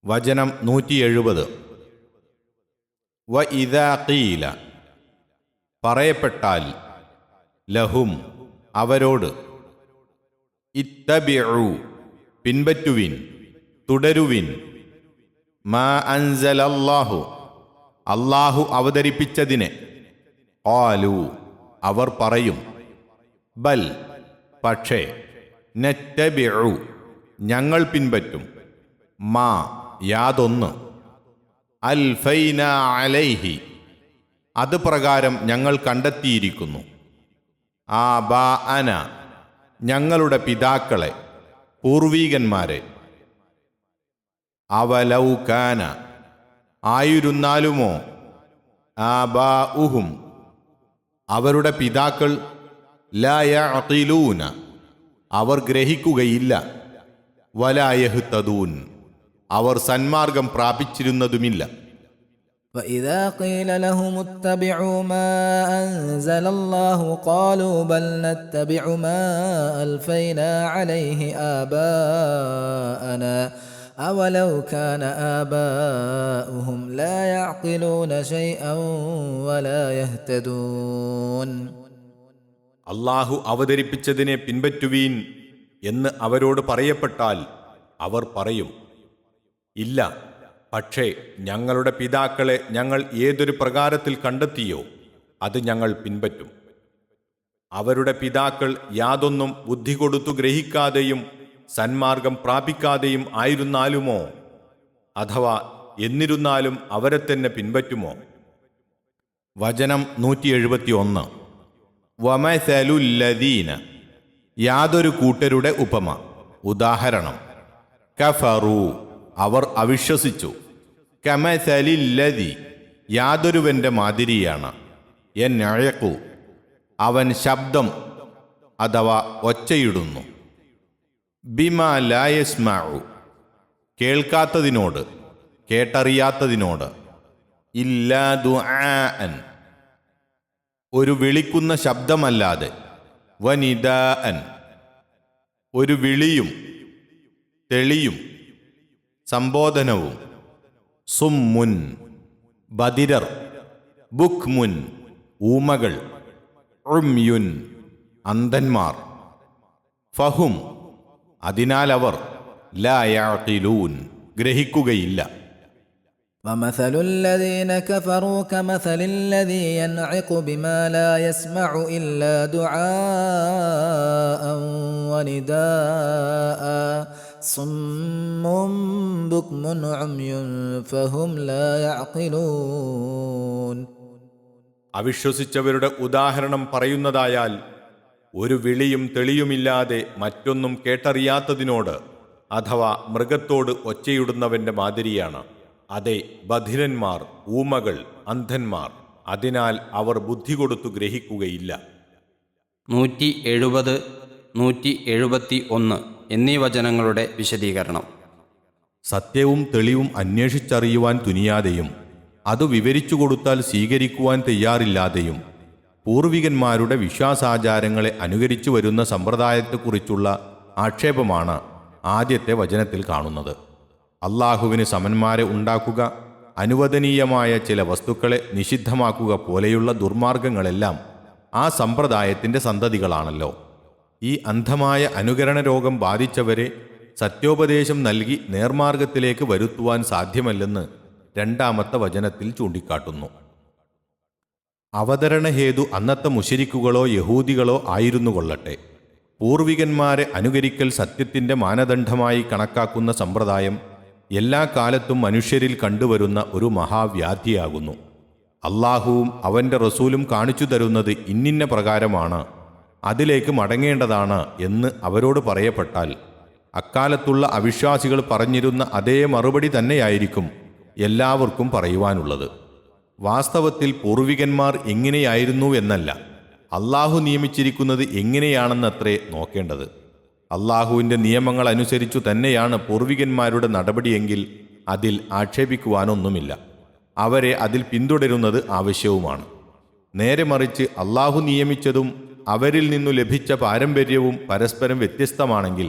വചനം 170. വ ഇദാ ഖീല, പറയപ്പെട്ടാൽ, ലഹും അവരോട്, ഇത്തബിഉ പിൻപറ്റുവിൻ, തുടരുവിൻ, മാ അൻസലല്ലാഹു അല്ലാഹു അവതരിപ്പിച്ചതിനെ, ഖാലു അവർ പറയും, ബൽ പക്ഷേ, നത്തബിഉ ഞങ്ങൾ പിൻപറ്റും, മാ യാതൊന്ന്, അൽഫൈന അലൈഹി അത് പ്രകാരം ഞങ്ങൾ കണ്ടെത്തിയിരിക്കുന്നു, ആബാഅന ഞങ്ങളുടെ പിതാക്കളെ, പൂർവീകന്മാരെ, അവലൗകാന ആയിരുന്നാലുമോ, ആബാഉഹും അവരുടെ പിതാക്കൾ, ലാ യഅഖിലൂന അവർ ഗ്രഹിക്കുകയില്ല, വലാ യഹ്തദൂൻ അവർ സന്മാർഗം പ്രാപിച്ചിരുന്നതുമില്ല. وَإِذَا قِيلَ لَهُمُ اتَّبِعُوا مَا أَنزَلَ اللَّهُ قَالُوا بَلْ نَتَّبِعُ مَا أَلْفَيْنَا عَلَيْهِ آبَاءَنَا أَوَلَوْ كَانَ آبَاؤُهُمْ لَا يَعْقِلُونَ شَيْئًا وَلَا يَهْتَدُونَ. അല്ലാഹു അവതരിപ്പിച്ചതിനെ പിൻപറ്റുവീൻ എന്ന് അവരോട് പറയപ്പെട്ടാൽ അവർ പറയും, ഇല്ല, പക്ഷേ ഞങ്ങളുടെ പിതാക്കളെ ഞങ്ങൾ ഏതൊരു പ്രകാരത്തിൽ കണ്ടെത്തിയോ അത് ഞങ്ങൾ പിൻപറ്റും. അവരുടെ പിതാക്കൾ യാതൊന്നും ബുദ്ധി കൊടുത്തു ഗ്രഹിക്കാതെയും സന്മാർഗം പ്രാപിക്കാതെയും ആയിരുന്നാലുമോ, അഥവാ എന്നിരുന്നാലും അവരെ തന്നെ പിൻപറ്റുമോ. വചനം 171. വമസലുല്ലദീന യാതൊരു കൂട്ടരുടെ ഉപമ, ഉദാഹരണം, കഫറു അവർ അവിശ്വസിച്ചു, കമസലില്ലദി യാതൊരുവന്റെ മാതിരിയാണ്, യൻഅഖു അവൻ ശബ്ദം അഥവാ ഒച്ചയിടുന്നു, ബിമാ ലാ യസ്മഉ കേൾക്കാത്തതിനോട്, കേട്ടറിയാത്തതിനോട്, ഇല്ലാ ദുആഅൻ ഒരു വിളിക്കുന്ന ശബ്ദമല്ലാതെ, വനിദാഅൻ ഒരു വിളിയും തെളിയും സംബോധനവും, സുമ്മുൻ ബദിരർ, ബുക്മുൻ ഊമകൾ, ഉമ്യുൻ അന്ധന്മാർ, ഫഹും അതിനാൽ അവർ, ലാ യഅഖിലൂൻ ഗ്രഹിക്കുകയില്ല. وَمَثَلُ الَّذِينَ كَفَرُوا كَمَثَلِ الَّذِي يَنْعِقُ بِمَا لَا يَسْمَعُ إِلَّا دُعَاءً وَنِدَاءً صُمٌّ بُكْمٌ عُمْيٌ فَهُمْ لَا يَعْقِلُونَ. അവിശ്വസിച്ചവരുടെ ഉദാഹരണം പറയുന്നതായാൽ, ഒരു വിളിയും തെളിയുമില്ലാതെ മറ്റൊന്നും കേട്ടറിയാത്തതിനോട് അഥവാ മൃഗത്തോട് ഒച്ചയിടുന്നവന്റെ മാതിരിയാണ്. അതെ, ബധിരന്മാർ, ഊമകൾ, അന്ധന്മാർ, അതിനാൽ അവർ ബുദ്ധി കൊടുത്തു ഗ്രഹിക്കുകയില്ല. 170, 171 എന്നീ വചനങ്ങളുടെ വിശദീകരണം. സത്യവും തെളിവും അന്വേഷിച്ചറിയുവാൻ തുനിയാതെയും അത് വിവരിച്ചു കൊടുത്താൽ സ്വീകരിക്കുവാൻ തയ്യാറില്ലാതെയും പൂർവികന്മാരുടെ വിശ്വാസാചാരങ്ങളെ അനുകരിച്ചു വരുന്ന സമ്പ്രദായത്തെക്കുറിച്ചുള്ള ആക്ഷേപമാണ് ആദ്യത്തെ വചനത്തിൽ കാണുന്നത്. അള്ളാഹുവിന് സമന്മാരെ ഉണ്ടാക്കുക, അനുവദനീയമായ ചില വസ്തുക്കളെ നിഷിദ്ധമാക്കുക പോലെയുള്ള ദുർമാർഗങ്ങളെല്ലാം ആ സമ്പ്രദായത്തിൻ്റെ സന്തതികളാണല്ലോ. ഈ അന്ധമായ അനുകരണ രോഗം ബാധിച്ചവരെ സത്യോപദേശം നൽകി നേർമാർഗത്തിലേക്ക് വരുത്തുവാൻ സാധ്യമല്ലെന്ന് രണ്ടാമത്തെ വചനത്തിൽ ചൂണ്ടിക്കാട്ടുന്നു. അവതരണഹേതു അന്നത്തെ മുശരിക്കുകളോ യഹൂദികളോ ആയിരുന്നു കൊള്ളട്ടെ, പൂർവികന്മാരെ അനുകരിക്കൽ സത്യത്തിൻ്റെ മാനദണ്ഡമായി കണക്കാക്കുന്ന സമ്പ്രദായം എല്ലാ കാലത്തും മനുഷ്യരിൽ കണ്ടുവരുന്ന ഒരു മഹാവ്യാധിയാകുന്നു. അള്ളാഹുവും അവൻ്റെ റസൂലും കാണിച്ചു തരുന്നത് ഇന്നിന്ന പ്രകാരമാണ്, അതിലേക്ക് മടങ്ങേണ്ടതാണ് എന്ന് അവരോട് പറയപ്പെട്ടാൽ അക്കാലത്തുള്ള അവിശ്വാസികൾ പറഞ്ഞിരുന്ന അതേ മറുപടി തന്നെയായിരിക്കും എല്ലാവർക്കും പറയുവാനുള്ളത്. വാസ്തവത്തിൽ പൂർവികന്മാർ എങ്ങനെയായിരുന്നു എന്നല്ല, അള്ളാഹു നിയമിച്ചിരിക്കുന്നത് എങ്ങനെയാണെന്നത്രേ നോക്കേണ്ടത്. അള്ളാഹുവിൻ്റെ നിയമങ്ങൾ അനുസരിച്ചു തന്നെയാണ് പൂർവികന്മാരുടെ നടപടിയെങ്കിൽ അതിൽ ആക്ഷേപിക്കുവാനൊന്നുമില്ല. അവരെ അതിൽ പിന്തുടരുന്നത് ആവശ്യവുമാണ്. നേരെ മറിച്ച് അള്ളാഹു നിയമിച്ചതും അവരിൽ നിന്നു ലഭിച്ച പാരമ്പര്യവും പരസ്പരം വ്യത്യസ്തമാണെങ്കിൽ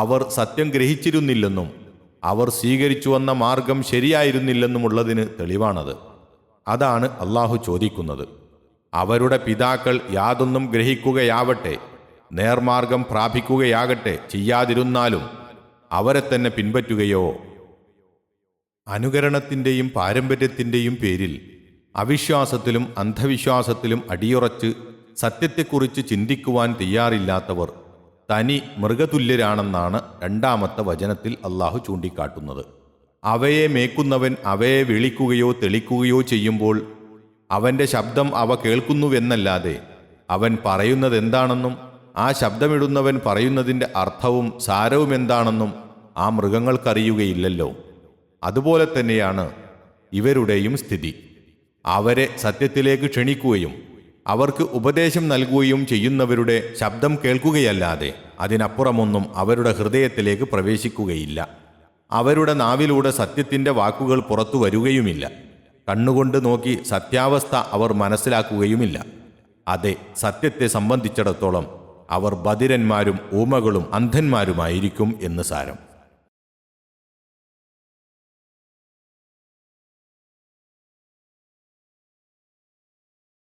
അവർ സത്യം ഗ്രഹിച്ചിരുന്നില്ലെന്നും അവർ സ്വീകരിച്ചു വന്ന മാർഗം ശരിയായിരുന്നില്ലെന്നുമുള്ളതിന് തെളിവാണത്. അതാണ് അള്ളാഹു ചോദിക്കുന്നത്. അവരുടെ പിതാക്കൾ യാതൊന്നും ഗ്രഹിക്കുകയാവട്ടെ, നേർമാർഗം പ്രാപിക്കുകയാകട്ടെ ചെയ്യാതിരുന്നാലും അവരെ തന്നെ പിൻപറ്റുകയോ അനുകരണത്തിൻ്റെയും പാരമ്പര്യത്തിൻ്റെയും പേരിൽ അവിശ്വാസത്തിലും അന്ധവിശ്വാസത്തിലും അടിയുറച്ച് സത്യത്തെക്കുറിച്ച് ചിന്തിക്കുവാൻ തയ്യാറില്ലാത്തവർ തനി മൃഗതുല്യരാണെന്നാണ് രണ്ടാമത്തെ വചനത്തിൽ അള്ളാഹു ചൂണ്ടിക്കാട്ടുന്നത്. അവയെ മേക്കുന്നവൻ അവയെ വിളിക്കുകയോ തെളിക്കുകയോ ചെയ്യുമ്പോൾ അവൻ്റെ ശബ്ദം അവ കേൾക്കുന്നുവെന്നല്ലാതെ അവൻ പറയുന്നതെന്താണെന്നും ആ ശബ്ദമിടുന്നവൻ പറയുന്നതിൻ്റെ അർത്ഥവും സാരവും എന്താണെന്നും ആ മൃഗങ്ങൾക്കറിയുകയില്ലല്ലോ. അതുപോലെ തന്നെയാണ് ഇവരുടെയും സ്ഥിതി. അവരെ സത്യത്തിലേക്ക് ക്ഷണിക്കുകയും അവർക്ക് ഉപദേശം നൽകുകയും ചെയ്യുന്നവരുടെ ശബ്ദം കേൾക്കുകയല്ലാതെ അതിനപ്പുറമൊന്നും അവരുടെ ഹൃദയത്തിലേക്ക് പ്രവേശിക്കുകയില്ല. അവരുടെ നാവിലൂടെ സത്യത്തിൻ്റെ വാക്കുകൾ പുറത്തു വരികയുമില്ല. കണ്ണുകൊണ്ട് നോക്കി സത്യാവസ്ഥ അവർ മനസ്സിലാക്കുകയുമില്ല. അതെ, സത്യത്തെ സംബന്ധിച്ചിടത്തോളം അവർ ബധിരന്മാരും ഊമകളും അന്ധന്മാരുമായിരിക്കും എന്ന് സാരം.